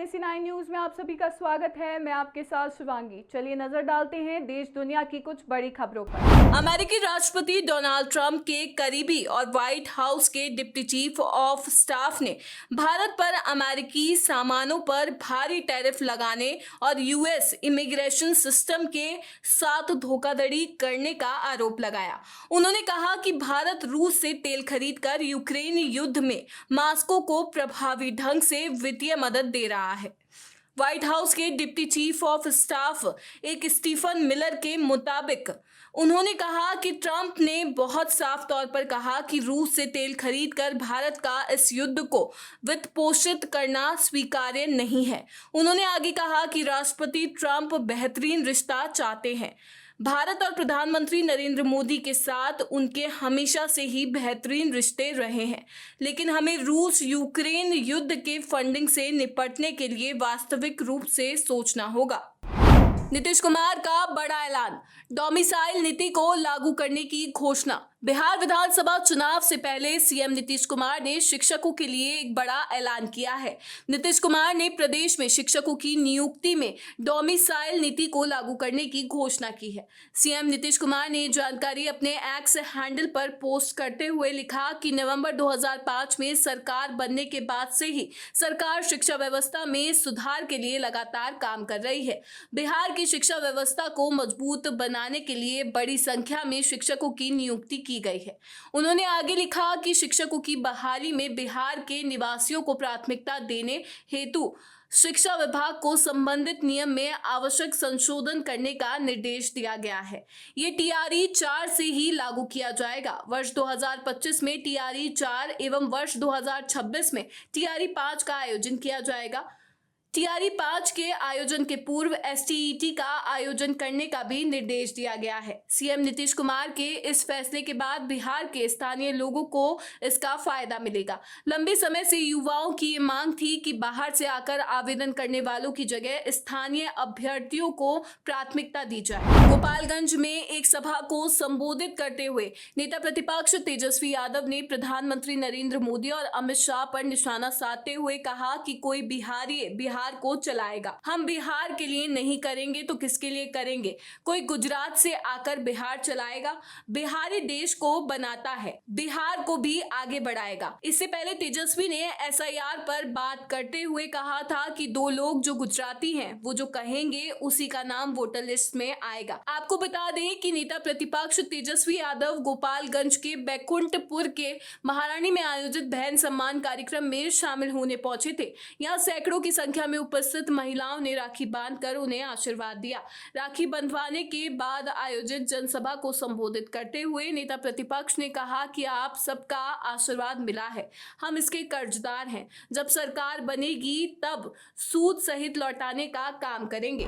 NAC9 news में आप सभी का स्वागत है। मैं आपके साथ शिवांगी। चलिए नजर डालते हैं देश दुनिया की कुछ बड़ी खबरों पर। अमेरिकी राष्ट्रपति डोनाल्ड ट्रंप के करीबी और व्हाइट हाउस के डिप्टी चीफ ऑफ स्टाफ ने भारत पर अमेरिकी सामानों पर भारी टैरिफ लगाने और यूएस इमिग्रेशन सिस्टम के साथ धोखाधड़ी करने का आरोप लगाया। उन्होंने कहा कि भारत रूस से तेल खरीदकर यूक्रेन युद्ध में मॉस्को को प्रभावी ढंग से वित्तीय मदद दे रहा है। व्हाइट हाउस के डिप्टी चीफ ऑफ स्टाफ एक स्टीफन मिलर के मुताबिक उन्होंने कहा कि ट्रंप ने बहुत साफ तौर पर कहा कि रूस से तेल खरीदकर भारत का इस युद्ध को वित्त पोषित करना स्वीकार्य नहीं है। उन्होंने आगे कहा कि राष्ट्रपति ट्रंप बेहतरीन रिश्ता चाहते हैं। भारत और प्रधानमंत्री नरेंद्र मोदी के साथ उनके हमेशा से ही बेहतरीन रिश्ते रहे हैं, लेकिन हमें रूस यूक्रेन युद्ध के फंडिंग से निपटने के लिए वास्तविक रूप से सोचना होगा। नीतीश कुमार का बड़ा ऐलान, डोमिसाइल नीति को लागू करने की घोषणा। बिहार विधानसभा चुनाव से पहले सीएम नीतीश कुमार ने शिक्षकों के लिए एक बड़ा ऐलान किया है। नीतीश कुमार ने प्रदेश में शिक्षकों की नियुक्ति में डोमिसाइल नीति को लागू करने की घोषणा की है। सीएम नीतीश कुमार ने जानकारी अपने एक्स हैंडल पर पोस्ट करते हुए लिखा कि नवंबर 2005 में सरकार बनने के बाद से ही सरकार शिक्षा व्यवस्था में सुधार के लिए लगातार काम कर रही है। बिहार की शिक्षा व्यवस्था को मजबूत बनाने के लिए बड़ी संख्या में शिक्षकों की नियुक्ति की गई है। उन्होंने आगे लिखा कि शिक्षकों की बहाली में बिहार के निवासियों को प्राथमिकता देने हेतु शिक्षा विभाग को संबंधित नियम में आवश्यक संशोधन करने का निर्देश दिया गया है। ये टीआरई 4 से ही लागू किया जाएगा। वर्ष 2025 में टीआरई 4 एवं वर्ष 2026 में टीआरई 5 का आयोजन किया जाएगा। टीआरई 5 के आयोजन के पूर्व एसटीईटी का आयोजन करने का भी निर्देश दिया गया है। सीएम नीतीश कुमार के इस फैसले के बाद बिहार के स्थानीय लोगों को इसका फायदा मिलेगा। लंबे समय से युवाओं की ये मांग थी कि बाहर से आकर आवेदन करने वालों की जगह स्थानीय अभ्यर्थियों को प्राथमिकता दी जाए। गोपालगंज में एक सभा को संबोधित करते हुए नेता प्रतिपक्ष तेजस्वी यादव ने प्रधानमंत्री नरेंद्र मोदी और अमित शाह पर निशाना साधते हुए कहा कि कोई बिहारी बिहार को चलाएगा। हम बिहार के लिए नहीं करेंगे तो किसके लिए करेंगे? कोई गुजरात से आकर बिहार चलाएगा? बिहारी देश को बनाता है, बिहार को भी आगे बढ़ाएगा। इससे पहले तेजस्वी ने एसआईआर पर बात करते हुए कहा था कि 2 लोग जो गुजराती हैं वो जो कहेंगे उसी का नाम वोटर लिस्ट में आएगा। आपको बता दें कि नेता प्रतिपक्ष तेजस्वी यादव गोपालगंज के बैकुंठपुर के महारानी में आयोजित बहन सम्मान कार्यक्रम में शामिल होने पहुंचे थे। यहाँ सैकड़ों की संख्या में उपस्थित महिलाओं ने राखी बांधकर उन्हें आशीर्वाद दिया। राखी बंधवाने के बाद आयोजित जनसभा को संबोधित करते हुए नेता प्रतिपक्ष ने कहा कि आप सबका आशीर्वाद मिला है, हम इसके कर्जदार हैं। जब सरकार बनेगी तब सूद सहित लौटाने का काम करेंगे।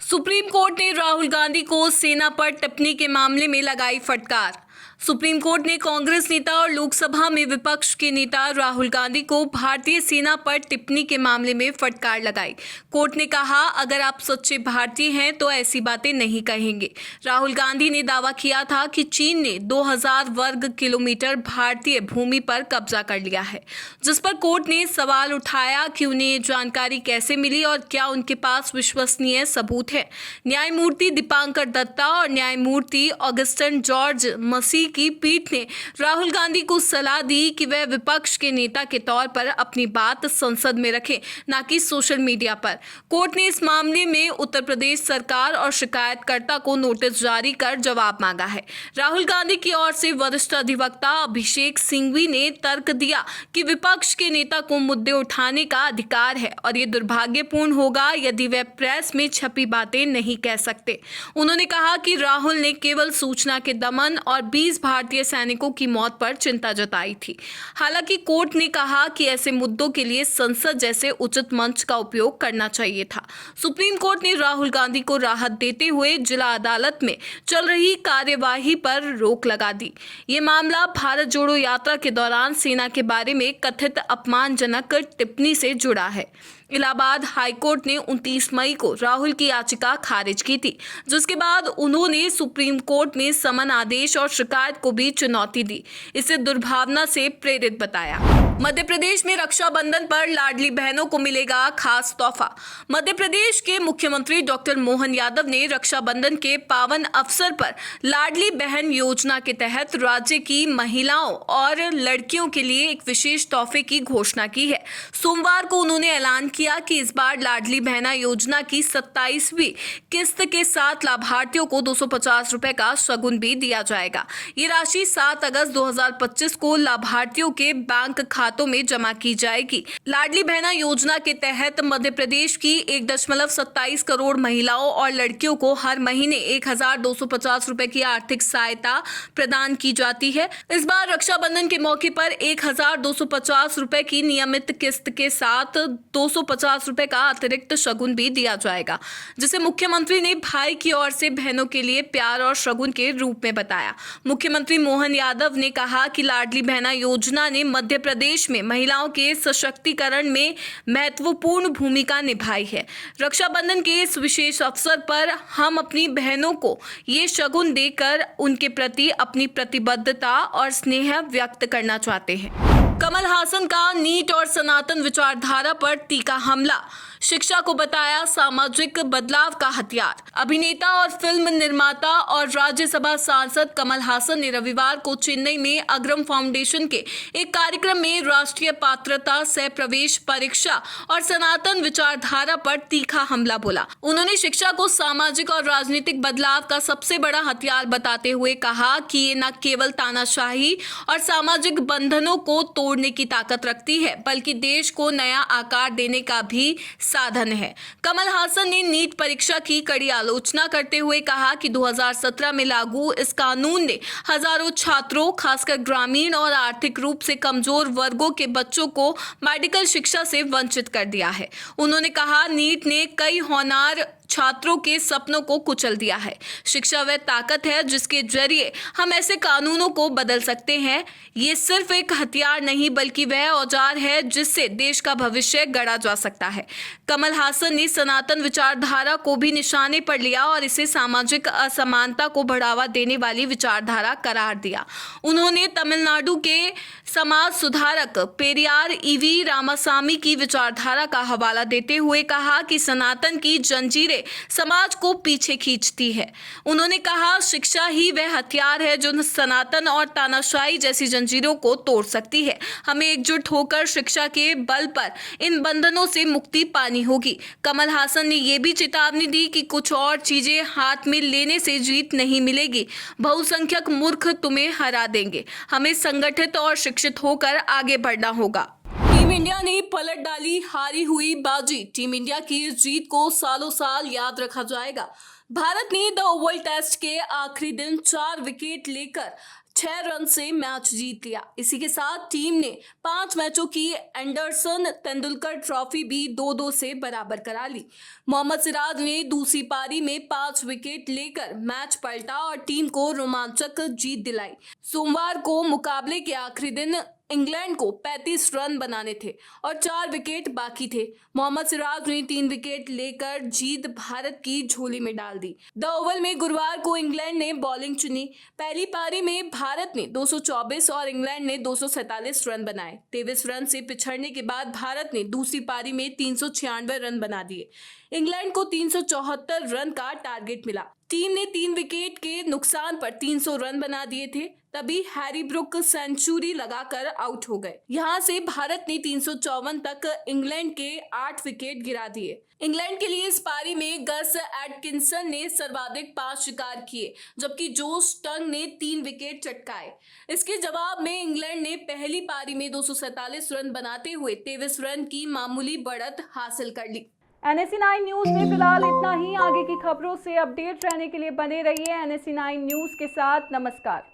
सुप्रीम कोर्ट ने राहुल गांधी को सेना पर टिप्पणी के मामले में लगाई फटकार। सुप्रीम कोर्ट ने कांग्रेस नेता और लोकसभा में विपक्ष के नेता राहुल गांधी को भारतीय सेना पर टिप्पणी के मामले में फटकार लगाई। कोर्ट ने कहा, अगर आप सच्चे भारतीय हैं तो ऐसी बातें नहीं कहेंगे। राहुल गांधी ने दावा किया था कि चीन ने 2000 वर्ग किलोमीटर भारतीय भूमि पर कब्जा कर लिया है, जिस पर कोर्ट ने सवाल उठाया कि उन्हें ये जानकारी कैसे मिली और क्या उनके पास विश्वसनीय सबूत है। न्यायमूर्ति दीपांकर दत्ता और न्यायमूर्ति ऑगस्टिन जॉर्ज मसीह की पीठ ने राहुल गांधी को सलाह दी कि वह विपक्ष के नेता के तौर पर अपनी बात संसद में रखें, न कि सोशल मीडिया पर। कोर्ट ने इस मामले में उत्तर प्रदेश सरकार और शिकायतकर्ता को नोटिस जारी कर जवाब मांगा है। राहुल गांधी की ओर से वरिष्ठ अधिवक्ता अभिषेक सिंघवी ने तर्क दिया कि विपक्ष के नेता को मुद्दे उठाने का अधिकार है और ये दुर्भाग्यपूर्ण होगा यदि वे प्रेस में छपी बातें नहीं कह सकते। उन्होंने कहा कि राहुल ने केवल सूचना के दमन और 20 भारतीय सैनिकों की मौत पर चिंता जताई थी। हालांकि कोर्ट ने कहा कि ऐसे मुद्दों के लिए संसद जैसे उचित मंच का उपयोग करना चाहिए था। सुप्रीम कोर्ट ने राहुल गांधी को राहत देते हुए जिला अदालत में चल रही कार्यवाही पर रोक लगा दी। ये मामला भारत जोड़ो यात्रा के दौरान सेना के बारे में कथित अपमानजनक टिप्पणी से जुड़ा है। इलाहाबाद हाईकोर्ट ने 29 मई को राहुल की याचिका खारिज की थी, जिसके बाद उन्होंने सुप्रीम कोर्ट में समन आदेश और शिकायत को भी चुनौती दी। इसे दुर्भावना से प्रेरित बताया। मध्य प्रदेश में रक्षाबंधन पर लाडली बहनों को मिलेगा खास तोहफा। मध्य प्रदेश के मुख्यमंत्री डॉक्टर मोहन यादव ने रक्षाबंधन के पावन अवसर पर लाडली बहन योजना के तहत राज्य की महिलाओं और लड़कियों के लिए एक विशेष तोहफे की घोषणा की है। सोमवार को उन्होंने ऐलान किया कि इस बार लाडली बहना योजना की 27वीं किस्त के साथ लाभार्थियों को 250 रुपए का शगुन भी दिया जाएगा। ये राशि 7 अगस्त 2025 को लाभार्थियों के बैंक खातों में जमा की जाएगी। लाडली बहना योजना के तहत मध्य प्रदेश की 1.27 करोड़ महिलाओं और लड़कियों को हर महीने 1250 रुपए की आर्थिक सहायता प्रदान की जाती है। इस बार रक्षाबंधन के मौके पर 1250 रुपए की नियमित किस्त के साथ 250 रुपए का अतिरिक्त शगुन भी दिया जाएगा, जिसे मुख्यमंत्री ने भाई की ओर से बहनों के लिए प्यार और शगुन के रूप में बताया। मुख्यमंत्री मोहन यादव ने कहा कि लाडली बहना योजना ने मध्य प्रदेश में महिलाओं के सशक्तिकरण में महत्वपूर्ण भूमिका निभाई है। रक्षाबंधन के इस विशेष अवसर पर हम अपनी बहनों को ये शगुन देकर उनके प्रति अपनी प्रतिबद्धता और स्नेह व्यक्त करना चाहते हैं। कमल हासन का नीट और सनातन विचारधारा पर तीखा हमला, शिक्षा को बताया सामाजिक बदलाव का हथियार। अभिनेता और फिल्म निर्माता और राज्यसभा सांसद कमल हासन ने रविवार को चेन्नई में अग्रम फाउंडेशन के एक कार्यक्रम में राष्ट्रीय पात्रता सह प्रवेश परीक्षा और सनातन विचारधारा पर तीखा हमला बोला। उन्होंने शिक्षा को सामाजिक और राजनीतिक बदलाव का सबसे बड़ा हथियार बताते हुए कहा कि ये न केवल तानाशाही और सामाजिक बंधनों को तोड़ने की ताकत रखती है, बल्कि देश को नया आकार देने का भी साधन है। कमल हासन ने नीट परीक्षा की कड़ी आलोचना करते हुए कहा कि 2017 में लागू इस कानून ने हजारों छात्रों, खासकर ग्रामीण और आर्थिक रूप से कमजोर वर्गों के बच्चों को मेडिकल शिक्षा से वंचित कर दिया है। उन्होंने कहा, नीट ने कई होनहार छात्रों के सपनों को कुचल दिया है। शिक्षा वह ताकत है जिसके जरिए हम ऐसे कानूनों को बदल सकते हैं। ये सिर्फ एक हथियार नहीं, बल्कि वह औजार है जिससे देश का भविष्य गढ़ा जा सकता है। कमल हासन ने सनातन विचारधारा को भी निशाने पर लिया और इसे सामाजिक असमानता को बढ़ावा देने वाली विचारधारा करार दिया। उन्होंने तमिलनाडु के समाज सुधारक पेरियार ईवी रामासामी की विचारधारा का हवाला देते हुए कहा कि सनातन की जंजीरें समाज को पीछे खींचती है। उन्होंने कहा, शिक्षा ही वह हथियार है जो सनातन और तानाशाही जैसी जंजीरों को तोड़ सकती है। हमें एकजुट होकर शिक्षा के बल पर इन बंधनों से मुक्ति पानी होगी। कमल हासन ने यह भी चेतावनी दी कि कुछ और चीजें हाथ में लेने से जीत नहीं मिलेगी। बहुसंख्यक मूर्ख तुम्हें हरा देंगे। हमें संगठित और शिक्षित होकर आगे बढ़ना होगा। टीम इंडिया ने पलट डाली हारी हुई बाजी। टीम इंडिया की इस जीत को सालों साल याद रखा जाएगा। भारत ने द ओवल टेस्ट के आखिरी दिन 4 विकेट लेकर 6 रन से मैच जीत लिया। इसी के साथ टीम ने 5 मैचों की एंडरसन तेंदुलकर ट्रॉफी भी 2-2 से बराबर करा ली। मोहम्मद सिराज ने दूसरी पारी में 5 विकेट लेकर मैच पलटा और टीम को रोमांचक जीत दिलाई। सोमवार को मुकाबले के आखिरी दिन इंग्लैंड को 35 रन बनाने थे और 4 विकेट बाकी थे। मोहम्मद सिराज ने 3 विकेट लेकर जीत भारत की झोली में डाल दी। द ओवल में गुरुवार को इंग्लैंड ने बॉलिंग चुनी। पहली पारी में भारत ने 224 और इंग्लैंड ने 247 रन बनाए। 23 रन से पिछड़ने के बाद भारत ने दूसरी पारी में 396 रन बना दिए। इंग्लैंड को 374 रन का टारगेट मिला। टीम ने 3 विकेट के नुकसान पर 300 रन बना दिए थे। तभी हैरी ब्रुक सेंचुरी लगाकर आउट हो गए। यहां से भारत ने 354 तक इंग्लैंड के 8 विकेट गिरा दिए। इंग्लैंड के लिए इस पारी में गस एटकिंसन ने सर्वाधिक 5 शिकार किए, जबकि जोश टंग ने 3 विकेट चटकाए। इसके जवाब में इंग्लैंड ने पहली पारी में 247 रन बनाते हुए 23 रन की मामूली बढ़त हासिल कर ली। NSE9 न्यूज में फिलहाल इतना ही। आगे की खबरों से अपडेट रहने के लिए बने रहिए NSE9 न्यूज के साथ। नमस्कार।